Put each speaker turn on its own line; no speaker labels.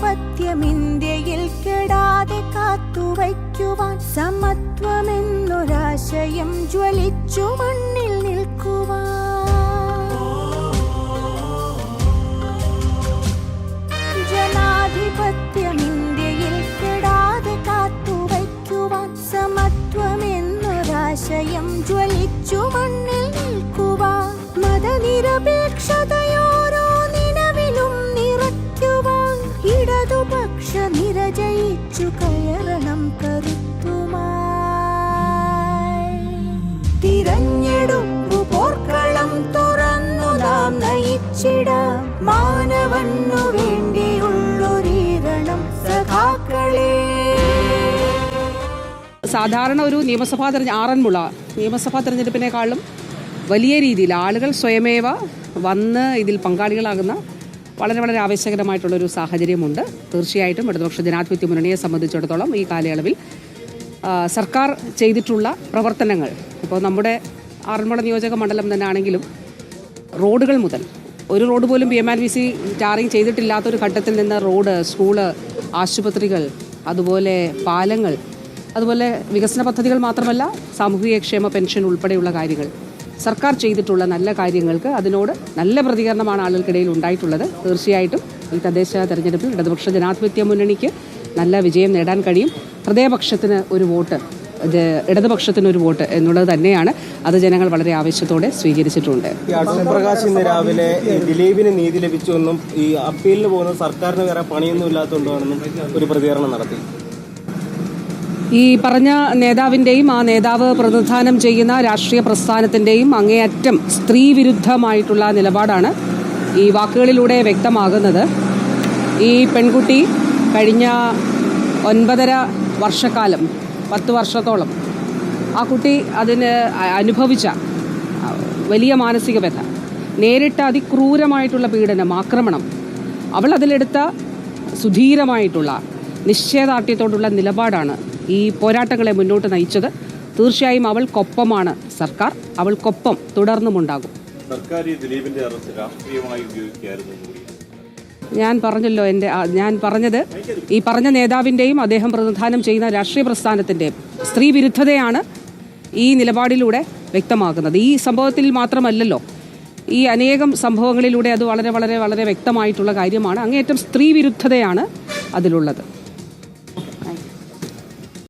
ജനാധിപത്യം ഇന്ത്യയിൽ കെടാതെ കാത്തുവയ്ക്കുവാൻ സമത്വമെന്നൊരാശയം ജ്വലിച്ചു മണ്ണിൽ നിൽക്കുവാൻ ജനാധിപത്യം ഇന്ത്യയിൽ കെടാതെ കാത്തുവയ്ക്കുവാൻ സമത്വമെന്നൊരാശയം ജ്വലിച്ചു മണ്ണിൽ നിൽക്കുവാൻ മതനിരപേക്ഷതയോരോ നിലവിലും നിറയ്ക്കുവാൻ ഇടതുപക്ഷ നിര ജയിച്ചു കയറണം കരുത്തുമായി തിരഞ്ഞെടുപ്പു പോർക്കളം തുറന്നു നാം നയിച്ചിടാം മാനവന്നു വേണ്ടിയുള്ളൊരീരണം സഖാക്കളെ.
സാധാരണ ഒരു ആറന്മുള നിയമസഭാ തെരഞ്ഞെടുപ്പിനേക്കാളും വലിയ രീതിയിൽ ആളുകൾ സ്വയമേവ വന്ന് ഇതിൽ പങ്കാളികളാകുന്ന വളരെ വളരെ ആവേശകരമായിട്ടുള്ളൊരു സാഹചര്യമുണ്ട്. തീർച്ചയായിട്ടും ഇടതുപക്ഷ ജനാധിപത്യ മുന്നണിയെ സംബന്ധിച്ചിടത്തോളം ഈ കാലയളവിൽ സർക്കാർ ചെയ്തിട്ടുള്ള പ്രവർത്തനങ്ങൾ, ഇപ്പോൾ നമ്മുടെ ആറന്മുള നിയോജക മണ്ഡലം തന്നെ ആണെങ്കിലും റോഡുകൾ മുതൽ ഒരു റോഡ് പോലും PMRVC ടാറിങ് ചെയ്തിട്ടില്ലാത്തൊരു ഘട്ടത്തിൽ നിന്ന് റോഡ്, സ്കൂള്, ആശുപത്രികൾ, അതുപോലെ പാലങ്ങൾ, അതുപോലെ വികസന പദ്ധതികൾ മാത്രമല്ല സാമൂഹികക്ഷേമ പെൻഷൻ ഉൾപ്പെടെയുള്ള കാര്യങ്ങൾ സർക്കാർ ചെയ്തിട്ടുള്ള നല്ല കാര്യങ്ങൾക്ക് അതിനോട് നല്ല പ്രതികരണമാണ് ആളുകൾക്കിടയിൽ ഉണ്ടായിട്ടുള്ളത്. തീർച്ചയായിട്ടും ഈ തദ്ദേശ തെരഞ്ഞെടുപ്പിൽ ഇടതുപക്ഷ ജനാധിപത്യ മുന്നണിക്ക് നല്ല വിജയം നേടാൻ കഴിയും. ഹൃദയപക്ഷത്തിന് ഒരു വോട്ട്, ഇടതുപക്ഷത്തിനൊരു വോട്ട് എന്നുള്ളത് തന്നെയാണ്. അത് ജനങ്ങൾ വളരെ ആവേശത്തോടെ സ്വീകരിച്ചിട്ടുണ്ട്.
പ്രകാശ് ഇന്ന് രാവിലെ ദിലീപിന് നീതി ലഭിച്ചുവെന്നും ഈ അപ്പീലിന് പോകുന്ന സർക്കാരിന് വേറെ പണിയൊന്നും ഇല്ലാത്തതുകൊണ്ടാണെന്നും ഒരു പ്രതികരണം നടത്തി.
ഈ പറഞ്ഞ നേതാവിൻ്റെയും ആ നേതാവ് പ്രതിനിധാനം ചെയ്യുന്ന രാഷ്ട്രീയ പ്രസ്ഥാനത്തിൻ്റെയും അങ്ങേയറ്റം സ്ത്രീ വിരുദ്ധമായിട്ടുള്ള നിലപാടാണ് ഈ വാക്കുകളിലൂടെ വ്യക്തമാകുന്നത്. ഈ പെൺകുട്ടി കഴിഞ്ഞ 9.5 വർഷക്കാലം 10 വർഷത്തോളം ആ കുട്ടി അതിന് അനുഭവിച്ച വലിയ മാനസിക വ്യഥ, നേരിട്ട അതിക്രൂരമായിട്ടുള്ള പീഡനം, ആക്രമണം, അവൾ അതിലെടുത്ത സുധീരമായിട്ടുള്ള നിശ്ചയദാർഢ്യത്തോടുള്ള നിലപാടാണ് ഈ പോരാട്ടങ്ങളെ മുന്നോട്ട് നയിച്ചത്. തീർച്ചയായും അവൾക്കൊപ്പമാണ് സർക്കാർ, അവൾക്കൊപ്പം തുടർന്നുമുണ്ടാകും. ഞാൻ പറഞ്ഞത് ഈ പറഞ്ഞ നേതാവിൻ്റെയും അദ്ദേഹം പ്രതിനിധാനം ചെയ്യുന്ന രാഷ്ട്രീയ പ്രസ്ഥാനത്തിൻ്റെയും സ്ത്രീ വിരുദ്ധതയാണ് ഈ നിലപാടിലൂടെ വ്യക്തമാക്കുന്നത്. ഈ സംഭവത്തിൽ മാത്രമല്ലല്ലോ, ഈ അനേകം സംഭവങ്ങളിലൂടെ അത് വളരെ വളരെ വളരെ വ്യക്തമായിട്ടുള്ള കാര്യമാണ്. അങ്ങേയറ്റം സ്ത്രീ വിരുദ്ധതയാണ് അതിലുള്ളത്.